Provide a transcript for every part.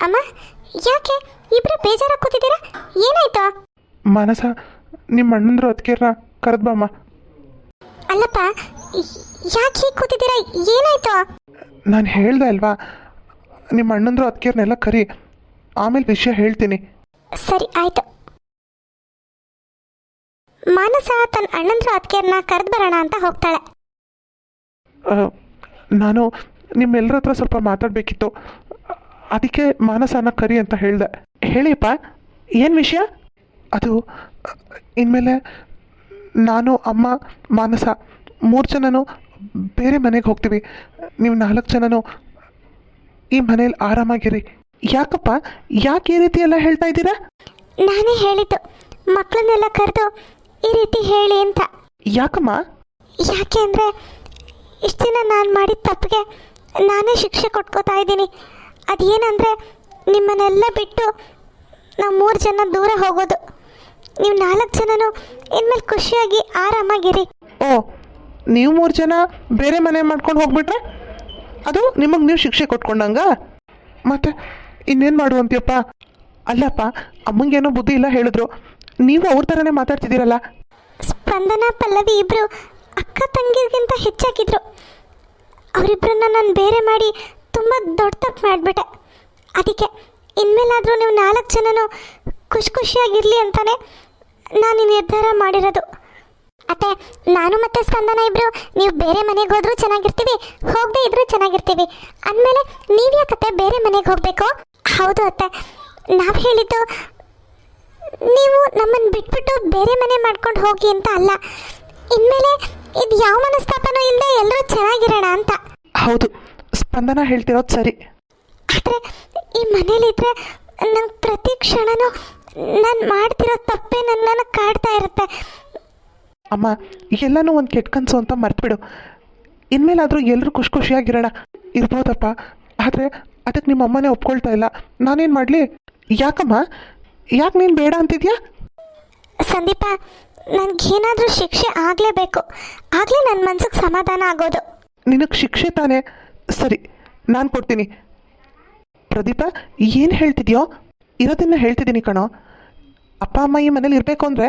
ಅಮ್ಮ, ಯಾಕೆ ಇಬ್ರು ಬೇಜಾರಾಗಿ ಕೂತಿದ್ದೀರಾ? ಏನಾಯ್ತು? ಮಾನಸ, ನಿಮ್ಮ ಅಣ್ಣಂದ್ರು ಅದಕ್ಕೆರ ಕರೆದ್ಬಮ್ಮ. ಅಲ್ಲಪ್ಪ, ಯಾಕೆ ಹೀಗೆ ಕೂತಿದ್ದೀರಾ? ಏನಾಯ್ತು? ನಾನು ಹೇಳ್ದೆ ಅಲ್ವಾ, ನಿಮ್ಮ ಅಣ್ಣಂದ್ರು ಅದಕ್ಕೆರ್ನೆಲ್ಲ ಕರಿ, ಆಮೇಲೆ ವಿಷಯ ಹೇಳ್ತೀನಿ. ಸರಿ ಆಯ್ತು. ಮಾನಸ ತನ್ನ ಅಣ್ಣಂದ್ರು ಅದಕ್ಕೆರ್ನ ಕರೆದು ಬರೋಣ ಅಂತ ಹೋಗ್ತಾಳೆ. ನಾನು ನಿಮ್ಮೆಲ್ಲರ ಹತ್ರ ಸ್ವಲ್ಪ ಮಾತಾಡಬೇಕಿತ್ತು, ಅದಕ್ಕೆ ಮಾನಸನ ಕರಿ ಅಂತ ಹೇಳಿದೆ. ಹೇಳಿಯಪ್ಪ, ಏನು ವಿಷಯ? ಅದು ಇನ್ಮೇಲೆ ನಾನು, ಅಮ್ಮ, ಮಾನಸ 3 ಜನನೂ ಬೇರೆ ಮನೆಗೆ ಹೋಗ್ತೀವಿ. ನೀವು 4 ಜನನೂ ಈ ಮನೇಲಿ ಆರಾಮಾಗಿರಿ. ಯಾಕಪ್ಪ, ಯಾಕೆ ಈ ರೀತಿ ಎಲ್ಲ ಹೇಳ್ತಾ ಇದ್ದೀರಾ? ನಾನೇ ಹೇಳಿದ್ದು ಮಕ್ಕಳನ್ನೆಲ್ಲ ಕರೆದು ಈ ರೀತಿ ಹೇಳಿ ಅಂತ. ಯಾಕಮ್ಮ? ಯಾಕೆ ಅಂದರೆ ಇಷ್ಟು ದಿನ ನಾನು ಮಾಡಿದ ತಪ್ಪಿಗೆ ನಾನೇ ಶಿಕ್ಷೆ ಕೊಟ್ಕೋತಾ ಇದ್ದೀನಿ. ಅದೇನಂದರೆ ನಿಮ್ಮನ್ನೆಲ್ಲ ಬಿಟ್ಟು ನಾವು 3 ಜನ ದೂರ ಹೋಗೋದು. ನೀವು 4 ಜನನೂ ಇನ್ಮೇಲೆ ಖುಷಿಯಾಗಿ ಆರಾಮಾಗಿರಿ. ಓ, ನೀವು 3 ಜನ ಬೇರೆ ಮನೆ ಮಾಡ್ಕೊಂಡು ಹೋಗ್ಬಿಟ್ರೆ ಅದು ನಿಮಗೆ ನೀವು ಶಿಕ್ಷೆ ಕೊಟ್ಕೊಂಡಂಗ? ಮತ್ತೆ ಇನ್ನೇನು ಮಾಡುವಂತೀಯಪ್ಪ? ಅಲ್ಲಪ್ಪ, ಅಮ್ಮಂಗೇನೋ ಬುದ್ಧಿ ಇಲ್ಲ ಹೇಳಿದ್ರು, ನೀವು ಅವ್ರ ಥರನೇ ಮಾತಾಡ್ತಿದ್ದೀರಲ್ಲ. ಸ್ಪಂದನ, ಪಲ್ಲವಿ ಇಬ್ಬರು ಅಕ್ಕ ತಂಗಿಗಿಂತ ಹೆಚ್ಚಾಗಿದ್ರು. ಅವರಿಬ್ಬರನ್ನ ನಾನು ಬೇರೆ ಮಾಡಿ ತುಂಬ ದೊಡ್ಡ ತಪ್ಪು ಮಾಡಿಬಿಟ್ಟೆ. ಅದಕ್ಕೆ ಇನ್ಮೇಲಾದರೂ ನೀವು 4 ಜನನೂ ಖುಷಿಯಾಗಿರಲಿ ಅಂತಾನೆ ನಾನು ಈ ನಿರ್ಧಾರ ಮಾಡಿರೋದು. ಅತ್ತೆ, ನಾನು ಮತ್ತು ಸ್ಪಂದನ ಇಬ್ಬರು ನೀವು ಬೇರೆ ಮನೆಗೆ ಹೋದರೂ ಚೆನ್ನಾಗಿರ್ತೀವಿ, ಹೋಗದೆ ಇದ್ರೂ ಚೆನ್ನಾಗಿರ್ತೀವಿ. ಅಂದಮೇಲೆ ನೀವು ಯಾಕತ್ತೆ ಬೇರೆ ಮನೆಗೆ ಹೋಗಬೇಕು? ಹೌದು ಅತ್ತೆ, ನಾವು ಹೇಳಿದ್ದು ನೀವು ನಮ್ಮನ್ನು ಬಿಟ್ಬಿಟ್ಟು ಬೇರೆ ಮನೆ ಮಾಡ್ಕೊಂಡು ಹೋಗಿ ಅಂತ ಅಲ್ಲ. ಇನ್ಮೇಲೆ ಇದು ಯಾವ ಮನಸ್ತಾಪನೂ ಇಲ್ಲದೆ ಎಲ್ಲರೂ ಚೆನ್ನಾಗಿರೋಣ ಅಂತ. ಹೌದು, ಸ್ಪಂದನ ಹೇಳ್ತಿರೋದು ಸರಿ. ಆದರೆ ಈ ಮನೇಲಿದ್ರೆ ನಂಗೆ ಪ್ರತಿ ಕ್ಷಣನೂ ನಾನು ಮಾಡ್ತಿರೋ ತಪ್ಪೇ ನನ್ನನ್ನು ಕಾಡ್ತಾ ಇರುತ್ತೆ. ಅಮ್ಮ, ಎಲ್ಲನೂ ಒಂದು ಕೆಟ್ಟ ಕನಸು ಅಂತ ಮರ್ತ್ಬಿಡು. ಇನ್ಮೇಲಾದರೂ ಎಲ್ಲರೂ ಖುಷಿಯಾಗಿರೋಣ. ಇರ್ಬೋದಪ್ಪ, ಆದರೆ ಅದಕ್ಕೆ ನಿಮ್ಮ ಅಮ್ಮನೇ ಒಪ್ಕೊಳ್ತಾ ಇಲ್ಲ. ನಾನೇನು ಮಾಡಲಿ? ಯಾಕಮ್ಮ, ಯಾಕೆ ನೀನು ಬೇಡ ಅಂತಿದ್ಯಾ? ಸಂದೀಪ, ನನಗೇನಾದರೂ ಶಿಕ್ಷೆ ಆಗಲೇಬೇಕು, ಆಗಲೇ ನನ್ನ ಮನ್ಸಿಗೆ ಸಮಾಧಾನ ಆಗೋದು. ನಿನಗೆ ಶಿಕ್ಷೆ ತಾನೇ? ಸರಿ, ನಾನು ಕೊಡ್ತೀನಿ. ಪ್ರದೀಪ, ಏನು ಹೇಳ್ತಿದ್ಯೋ? ಇರೋದನ್ನ ಹೇಳ್ತಿದ್ದೀನಿ ಕಣೋ. ಅಪ್ಪ ಅಮ್ಮ ಈ ಮನೇಲಿ ಇರಬೇಕು ಅಂದರೆ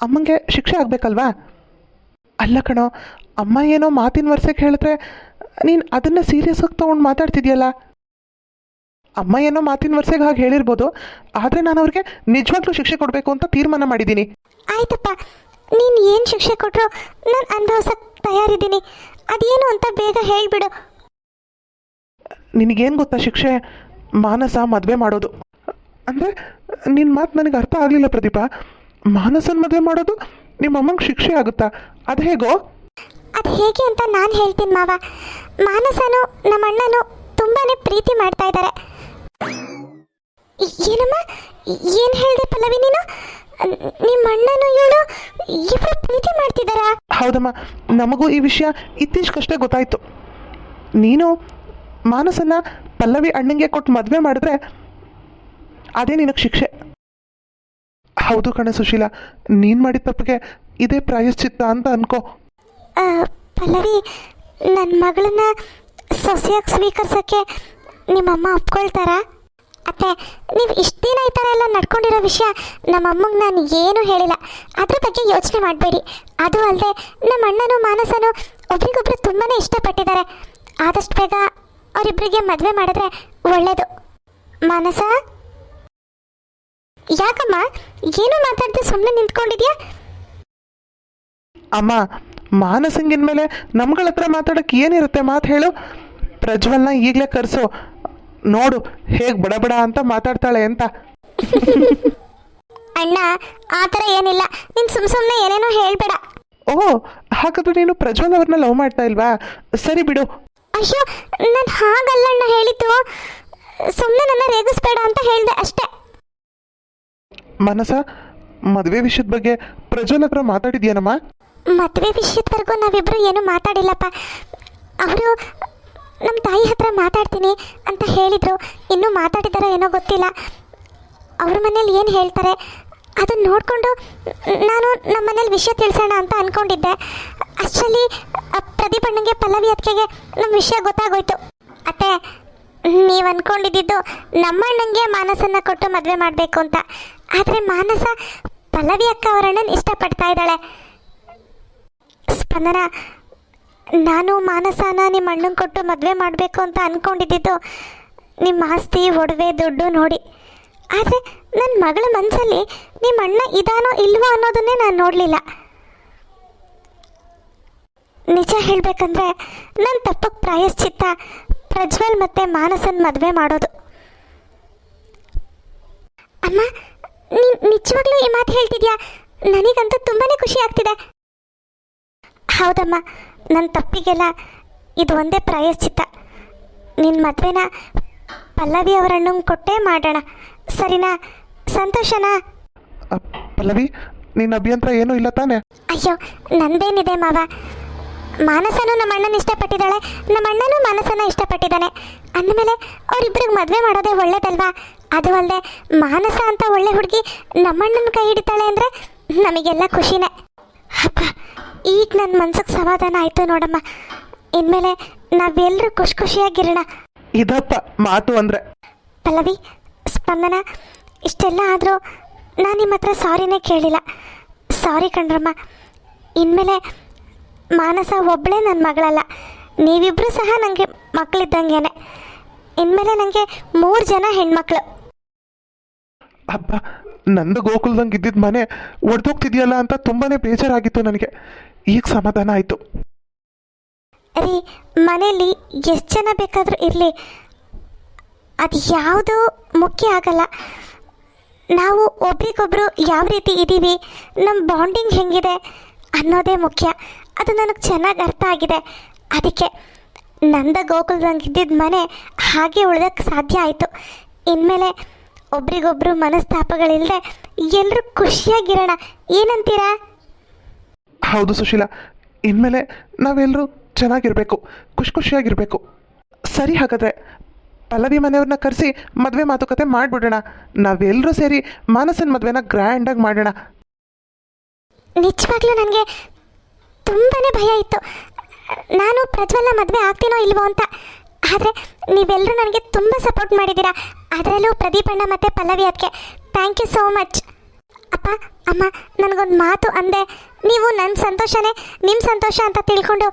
ಅಮ್ಮಂಗೆ ಶಿಕ್ಷೆ ಆಗಬೇಕಲ್ವಾ? ಅಲ್ಲ ಕಣೋ, ಅಮ್ಮ ಏನೋ ಮಾತಿನ ವರ್ಷಕ್ಕೆ ಹೇಳಿದ್ರೆ ನೀನು ಅದನ್ನು ಸೀರಿಯಸ್ಸಾಗಿ ತೊಗೊಂಡು ಮಾತಾಡ್ತಿದ್ಯಲ್ಲ. ಅಮ್ಮ ಏನೋ ಮಾತಿನ ವರ್ಷಕ್ಕೆ ಹಾಗೆ ಹೇಳಿರ್ಬೋದು, ಆದರೆ ನಾನು ಅವ್ರಿಗೆ ನಿಜವಾಗ್ಲೂ ಶಿಕ್ಷೆ ಕೊಡಬೇಕು ಅಂತ ತೀರ್ಮಾನ ಮಾಡಿದ್ದೀನಿ. ಆಯ್ತಪ್ಪ, ನೀನು ಏನು ಶಿಕ್ಷೆ ಕೊಟ್ಟರು ನಾನು ಅನುಭವಿಸಕ್ಕೆ ತಯಾರಿದ್ದೀನಿ. ಅದೇನು ಅಂತ ಬೇಗ ಹೇಳಿಬಿಡು. ನಿನಗೇನು ಗೊತ್ತಾ ಶಿಕ್ಷೆ? ಮಾನಸ ಮದುವೆ ಮಾಡೋದು. ಅಂದರೆ ನಿನ್ನ ಮಾತು ನನಗೆ ಅರ್ಥ ಆಗಲಿಲ್ಲ ಪ್ರದೀಪ. ಮಾನಸನ ಮದುವೆ ಮಾಡೋದು ನಿಮ್ಮ ಅಮ್ಮಂಗೆ ಶಿಕ್ಷೆ ಆಗುತ್ತಾ? ಅದು ಹೇಗೋ? ಅದು ಹೇಗೆ ಅಂತ ನಾನು ಹೇಳ್ತೀನಿ ಮಾವ. ಮಾನಸನು ನಮ್ಮ ಅಣ್ಣನು ತುಂಬಾ ಪ್ರೀತಿ ಮಾಡ್ತಾ ಇದ್ದಾರೆ. ಏನಮ್ಮ, ಏನು ಹೇಳಿದೆ ಪಲ್ಲವಿ ನೀನು? ನಿಮ್ಮ ಅಣ್ಣನು ಇವಳು ಇಬ್ಬರು ಪ್ರೀತಿ ಮಾಡ್ತಿದ್ದಾರಾ? ಹೌದಮ್ಮ, ನಮಗೂ ಈ ವಿಷಯ ಇತ್ತೀಚೆಗಷ್ಟೇ ಗೊತ್ತಾಯಿತು. ನೀನು ಮಾನಸನ ಪಲ್ಲವಿ ಅಣ್ಣಂಗೆ ಕೊಟ್ಟು ಮದುವೆ ಮಾಡಿದ್ರೆ ಅದೇ ನಿನಗೆ ಶಿಕ್ಷೆ. ಹೌದು ಕಣೆ ಸುಶೀಲಾ, ನೀನು ಮಾಡಿದ ತಪ್ಪಿಗೆ ಇದೇ ಪ್ರಾಯಶ್ಚಿತ್ತ ಅಂತ ಅನ್ಕೋ. ಪಲ್ಲವಿ, ನನ್ನ ಮಗಳನ್ನ ಸೊಸೆಯಾಗಿ ಸ್ವೀಕರಿಸೋಕ್ಕೆ ನಿಮ್ಮಮ್ಮ ಒಪ್ಕೊಳ್ತಾರಾ? ಅತ್ತೆ, ನೀವು ಇಷ್ಟು ದಿನ ಈ ಥರ ಎಲ್ಲ ನಡ್ಕೊಂಡಿರೋ ವಿಷಯ ನಮ್ಮಮ್ಮಂಗೆ ನಾನು ಏನೂ ಹೇಳಿಲ್ಲ. ಅದ್ರ ಬಗ್ಗೆ ಯೋಚನೆ ಮಾಡಬೇಡಿ. ಅದು ಅಲ್ಲದೆ ನಮ್ಮ ಅಣ್ಣನೂ ಮಾನಸನು ಒಬ್ರಿಗೊಬ್ರು ತುಂಬಾ ಇಷ್ಟಪಟ್ಟಿದ್ದಾರೆ. ಆದಷ್ಟು ಬೇಗ ಅವರಿಬ್ಬರಿಗೆ ಮದುವೆ ಮಾಡಿದ್ರೆ ಒಳ್ಳೆಯದು. ಮಾನಸ, ಯಾಕಮ್ಮ ಏನು ಮಾತಾಡದೆ ಸುಮ್ಮನೆ ನಿಂತ್ಕೊಂಡಿದ್ಯಾ? ಅಮ್ಮ, ಮಾನಸಂಗಿನ ಮೇಲೆ ನಮ್ಗಳ ಹತ್ರ ಮಾತಾಡೋಕ್ಕೆ ಏನಿರುತ್ತೆ? ಮಾತು ಹೇಳು. ಪ್ರಜ್ವಲ್ನ ಈಗಲೇ ಕರೆಸು, ನೋಡು ಹೇಗೆ ಬಡ ಅಂತ ಮಾತಾಡ್ತಾಳೆ ಅಂತ. ಅಣ್ಣ, ಆ ಥರ ಏನಿಲ್ಲ. ನೀನು ಸುಮ್ಮನೆ ಏನೇನೋ ಹೇಳಬೇಡ. ಓ, ಹಾಗಾದ್ರೆ ನೀನು ಪ್ರಜ್ವಲ್ ಅವ್ರನ್ನ ಲವ್ ಮಾಡ್ತಾ ಇಲ್ವಾ? ಸರಿ ಬಿಡು. ಅಯ್ಯೋ, ನಾನು ಹಾಗಲ್ಲಣ್ಣ ಹೇಳಿದ್ದು. ಸುಮ್ಮನೆ ನನ್ನ ರೇಗಿಸ್ಬೇಡ ಅಂತ ಹೇಳಿದೆ ಅಷ್ಟೇ. ಮನಸ, ಮದುವೆ ವಿಷಯದ ಬಗ್ಗೆ ಪ್ರಜ್ವಲ್ ಹತ್ರ ಮಾತಾಡಿದ್ಯಾನಮ್ಮ? ಮದುವೆ ವಿಷಯದವರೆಗೂ ನಾವಿಬ್ಬರು ಏನೂ ಮಾತಾಡಿಲ್ಲಪ್ಪ. ಅವರು ನಮ್ಮ ತಾಯಿ ಹತ್ರ ಮಾತಾಡ್ತೀನಿ ಅಂತ ಹೇಳಿದರು. ಇನ್ನೂ ಮಾತಾಡಿದಾರೋ ಏನೋ ಗೊತ್ತಿಲ್ಲ. ಅವ್ರ ಮನೇಲಿ ಏನು ಹೇಳ್ತಾರೆ ಅದನ್ನು ನೋಡಿಕೊಂಡು ನಾನು ನಮ್ಮ ಮನೇಲಿ ವಿಷಯ ತಿಳಿಸೋಣ ಅಂತ ಅಂದ್ಕೊಂಡಿದ್ದೆ. ಅಷ್ಟರಲ್ಲಿ ಪ್ರದೀಪ್ ಅಣ್ಣಂಗೆ, ಪಲ್ಲವಿ ಅತ್ತಿಗೆಗೆ ನಮ್ಮ ವಿಷಯ ಗೊತ್ತಾಗೋಯ್ತು. ಅತ್ತೆ, ನೀವು ಅಂದ್ಕೊಂಡಿದ್ದು ನಮ್ಮಣ್ಣಂಗೆ ಮಾನಸನ್ನ ಕೊಟ್ಟು ಮದುವೆ ಮಾಡಬೇಕು ಅಂತ. ಆದರೆ ಮಾನಸ ಪಲ್ಲವಿ ಅಕ್ಕ ಅವರಣ್ಣನ ಇಷ್ಟಪಡ್ತಾ ಇದ್ದಾಳೆ. ಸ್ಪಂದನ, ನಾನು ಮಾನಸನ ನಿಮ್ಮ ಅಣ್ಣಂಗೆ ಕೊಟ್ಟು ಮದುವೆ ಮಾಡಬೇಕು ಅಂತ ಅಂದ್ಕೊಂಡಿದ್ದು ನಿಮ್ಮ ಆಸ್ತಿ ಒಡವೆ ದುಡ್ಡು ನೋಡಿ. ಆದರೆ ನನ್ನ ಮಗಳ ಮನಸ್ಸಲ್ಲಿ ನಿಮ್ಮ ಅಣ್ಣ ಇದಾನೋ ಇಲ್ವೋ ಅನ್ನೋದನ್ನೇ ನಾನು ನೋಡಲಿಲ್ಲ. ನಿಜ ಹೇಳಬೇಕಂದ್ರೆ ನನ್ನ ತಪ್ಪಕ್ಕೆ ಪ್ರಾಯಶ್ಚಿತ್ತ ಪ್ರಜ್ವಲ್ ಮತ್ತು ಮಾನಸನ ಮದುವೆ ಮಾಡೋದು. ಅಮ್ಮ, ನೀನು ನಿಜವಾಗ್ಲೂ ಈ ಮಾತು ಹೇಳ್ತಿದ್ಯಾ? ನನಗಂತೂ ತುಂಬಾ ಖುಷಿ ಆಗ್ತಿದೆ. ಹೌದಮ್ಮ, ನನ್ನ ತಪ್ಪಿಗೆಲ್ಲ ಇದು ಒಂದೇ ಪ್ರಾಯಶ್ಚಿತ್ತ. ನಿನ್ನ ಮದುವೆನ ಪಲ್ಲವಿ ಅವರಣ್ಣಂಗೆ ಕೊಟ್ಟೇ ಮಾಡೋಣ, ಸರಿನಾ? ಸಂತೋಷನಾ? ಪಲ್ಲವಿ, ನಿನ್ನ ಅಭ್ಯಂತರ ಏನೂ ಇಲ್ಲ ತಾನೆ? ಅಯ್ಯೋ, ನಂದೇನಿದೆ ಮಾವ. ಮಾನಸನೂ ನಮ್ಮ ಅಣ್ಣನ ಇಷ್ಟಪಟ್ಟಿದ್ದಾಳೆ, ನಮ್ಮ ಅಣ್ಣನೂ ಮಾನಸನ ಇಷ್ಟಪಟ್ಟಿದ್ದಾನೆ ಅಂದಮೇಲೆ ಅವರಿಬ್ಬರಿಗೆ ಮದುವೆ ಮಾಡೋದೇ ಒಳ್ಳೇದಲ್ವಾ? ಅದು ಅಲ್ಲದೆ ಮಾನಸ ಅಂತ ಒಳ್ಳೆ ಹುಡುಗಿ ನಮ್ಮಣ್ಣನ ಕೈ ಹಿಡಿತಾಳೆ ಅಂದರೆ ನಮಗೆಲ್ಲ ಖುಷಿನೇ. ಅಪ್ಪ, ಈಗ ನನ್ನ ಮನ್ಸಿಗೆ ಸಮಾಧಾನ ಆಯಿತು ನೋಡಮ್ಮ. ಇನ್ಮೇಲೆ ನಾವೆಲ್ಲರೂ ಖುಷಿಯಾಗಿರೋಣ. ಇದಪ್ಪ ಮಾತು ಅಂದರೆ. ಪಲ್ಲವಿ, ಸ್ಪಂದನ, ಇಷ್ಟೆಲ್ಲ ಆದರೂ ನಾನು ನಿಮ್ಮ ಹತ್ರ ಸಾರಿನೇ ಕೇಳಿಲ್ಲ. ಸಾರಿ ಕಣ್ರಮ್ಮ. ಇನ್ಮೇಲೆ ಮಾನಸ ಒಬ್ಬಳೇ ನನ್ನ ಮಗಳಲ್ಲ, ನೀವಿಬ್ಬರು ಸಹ ನನಗೆ ಮಕ್ಕಳಿದ್ದಂಗೆನೆ. ಇನ್ಮೇಲೆ ನನಗೆ 3 ಜನ ಹೆಣ್ಮಕ್ಳು. ಅಬ್ಬ, ನಂದು ಗೋಕುಲ್ದಂಗೆ ಇದ್ದಿದ್ದ ಮನೆ ಒಡೆದೋಗ್ತಿದೆಯಲ್ಲ ಅಂತ ತುಂಬಾ ಬೇಜಾರಾಗಿತ್ತು ನನಗೆ. ಈಗ ಸಮಾಧಾನ ಆಯಿತು. ರೀ, ಮನೇಲಿ ಎಷ್ಟು ಜನ ಬೇಕಾದರೂ ಇರಲಿ, ಅದು ಯಾವುದೂ ಮುಖ್ಯ ಆಗಲ್ಲ. ನಾವು ಒಬ್ರಿಗೊಬ್ರು ಯಾವ ರೀತಿ ಇದ್ದೀವಿ, ನಮ್ಮ ಬಾಂಡಿಂಗ್ ಹೆಂಗಿದೆ ಅನ್ನೋದೇ ಮುಖ್ಯ. ಅದು ನನಗೆ ಚೆನ್ನಾಗಿ ಅರ್ಥ ಆಗಿದೆ. ಅದಕ್ಕೆ ನಂದ ಗೋಕುಲ್ದಂಗೆ ಇದ್ದಿದ್ದ ಮನೆ ಹಾಗೆ ಉಳ್ದಕ್ಕೆ ಸಾಧ್ಯ ಆಯಿತು. ಇನ್ಮೇಲೆ ಒಬ್ರಿಗೊಬ್ರು ಮನಸ್ತಾಪಗಳಿಲ್ಲದೆ ಎಲ್ಲರೂ ಖುಷಿಯಾಗಿರೋಣ. ಏನಂತೀರಾ? ಹೌದು ಸುಶೀಲಾ, ಇನ್ಮೇಲೆ ನಾವೆಲ್ಲರೂ ಚೆನ್ನಾಗಿರಬೇಕು, ಖುಷಿಯಾಗಿರಬೇಕು. ಸರಿ, ಹಾಗಾದರೆ ಪಲ್ಲವಿ ಮನೆಯವ್ರನ್ನ ಕರೆಸಿ ಮದುವೆ ಮಾತುಕತೆ ಮಾಡಿಬಿಡೋಣ. ನಾವೆಲ್ಲರೂ ಸೇರಿ ಮಾನಸನ ಮದುವೆನ ಗ್ರ್ಯಾಂಡಾಗಿ ಮಾಡೋಣ. ನಿಜವಾಗ್ಲೂ ನನಗೆ ತುಂಬಾ ಭಯ ಇತ್ತು, ನಾನು ಪ್ರಜ್ವಲ್ನ ಮದುವೆ ಆಗ್ತೀನೋ ಇಲ್ವೋ ಅಂತ. ಆದರೆ ನೀವೆಲ್ಲರೂ ನನಗೆ ತುಂಬ ಸಪೋರ್ಟ್ ಮಾಡಿದ್ದೀರಾ, ಅದರಲ್ಲೂ ಪ್ರದೀಪ್ ಅಣ್ಣ ಮತ್ತು ಪಲ್ಲವಿ ಅದಕ್ಕೆ ಥ್ಯಾಂಕ್ ಯು ಸೋ ಮಚ್. ಅಪ್ಪ, ಅಮ್ಮ, ನನಗೊಂದು ಮಾತು ಅಂದೆ, ನೀವು ನನ್ನ ಸಂತೋಷನೇ ನಿಮ್ಮ ಸಂತೋಷ ಅಂತ ತಿಳ್ಕೊಂಡು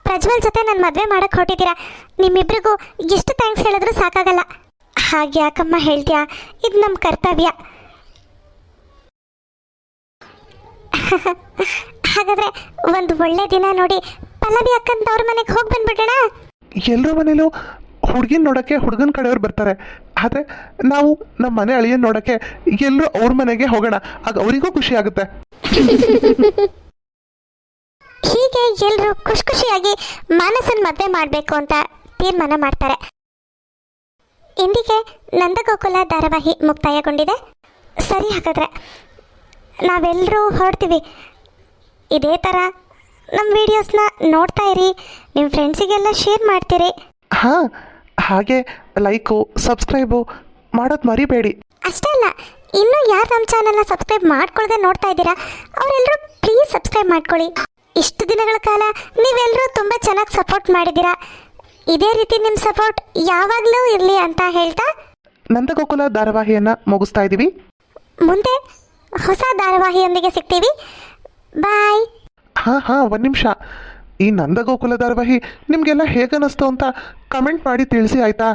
ಪ್ರಜ್ವಲ್ ಜೊತೆ ನನ್ನ ಮದುವೆ ಮಾಡೋಕ್ಕೆ ಹೊರಟಿದ್ದೀರಾ. ನಿಮ್ಮಿಬ್ರಿಗೂ ಎಷ್ಟು ಥ್ಯಾಂಕ್ಸ್ ಹೇಳಿದ್ರೂ ಸಾಕಾಗಲ್ಲ. ಹಾಗೆ ಯಾಕಮ್ಮ ಹೇಳ್ತೀಯಾ? ಇದು ನಮ್ಮ ಕರ್ತವ್ಯ. ಹಾಗಾದರೆ ಒಂದು ಒಳ್ಳೆ ದಿನ ನೋಡಿ ಪಲ್ಲವಿ ಅಕ್ಕಂತ ಅವ್ರ ಮನೆಗೆ ಹೋಗಿ ಬಂದ್ಬಿಡೋಣ. ಎಲ್ಲರ ಮನೇಲೂ ಹುಡುಗಿನ ನೋಡೋಕ್ಕೆ ಹುಡುಗನ ಕಡೆಯವ್ರು ಬರ್ತಾರೆ, ಆದರೆ ನಾವು ನಮ್ಮ ಮನೆ ಅಳಿಯನ್ ನೋಡೋಕ್ಕೆ ಎಲ್ಲರೂ ಅವ್ರ ಮನೆಗೆ ಹೋಗೋಣ. ಆಗ ಅವರಿಗೂ ಖುಷಿ ಆಗುತ್ತೆ. ಹೀಗೆ ಎಲ್ಲರೂ ಖುಷಿಯಾಗಿ ಮಾನಸನ ಮದುವೆ ಮಾಡಬೇಕು ಅಂತ ತೀರ್ಮಾನ ಮಾಡ್ತಾರೆ. ಇಂದಿಗೆ ನಂದಗೋಕುಲ ಧಾರಾವಾಹಿ ಮುಕ್ತಾಯಗೊಂಡಿದೆ. ಸರಿ, ಹಾಗಾದರೆ ನಾವೆಲ್ಲರೂ ಹೊರಡ್ತೀವಿ. ಇದೇ ಥರ ನಮ್ಮ ವಿಡಿಯೋಸ್ನ ನೋಡ್ತಾ ಇರಿ, ನಿಮ್ಮ ಫ್ರೆಂಡ್ಸಿಗೆಲ್ಲ ಶೇರ್ ಮಾಡ್ತೀರಿ. ಹಾಂ, ಹಾಗೆ ಲೈಕು ಸಬ್ಸ್ಕ್ರೈಬು ಮಾಡೋದು ಮರಿಬೇಡಿ. ಅಷ್ಟೇ ಅಲ್ಲ, ಇನ್ನೂ ಯಾರು ನಮ್ಮ ಚಾನಲ್ನ ಸಬ್ಸ್ಕ್ರೈಬ್ ಮಾಡ್ಕೊಳ್ಳದೆ ನೋಡ್ತಾ ಇದ್ದೀರಾ ಅವರೆಲ್ಲರೂ ಪ್ಲೀಸ್ ಸಬ್ಸ್ಕ್ರೈಬ್ ಮಾಡ್ಕೊಳ್ಳಿ. ಇಷ್ಟು ದಿನಗಳ ಕಾಲ ನೀವೆಲ್ಲರೂ ತುಂಬ ಚೆನ್ನಾಗಿ ಸಪೋರ್ಟ್ ಮಾಡಿದ್ದೀರಾ. ಇದೇ ರೀತಿ ನಿಮ್ಮ ಸಪೋರ್ಟ್ ಯಾವಾಗಲೂ ಇರಲಿ ಅಂತ ಹೇಳ್ತಾ ನಂದಗೋಕುಲ ಧಾರಾವಾಹಿಯನ್ನು ಮುಗಿಸ್ತಾ ಇದ್ದೀವಿ. ಮುಂದೆ ಹೊಸ ಧಾರಾವಾಹಿಯೊಂದಿಗೆ ಸಿಗ್ತೀವಿ. ಬಾಯ್. ಹಾಂ, ಒಂದು ನಿಮಿಷ. ಈ ನಂದಗೋಕುಲ ಧಾರಾವಾಹಿ ನಿಮಗೆಲ್ಲ ಹೇಗನ್ನಿಸ್ತು ಅಂತ ಕಮೆಂಟ್ ಮಾಡಿ ತಿಳಿಸಿ, ಆಯಿತಾ?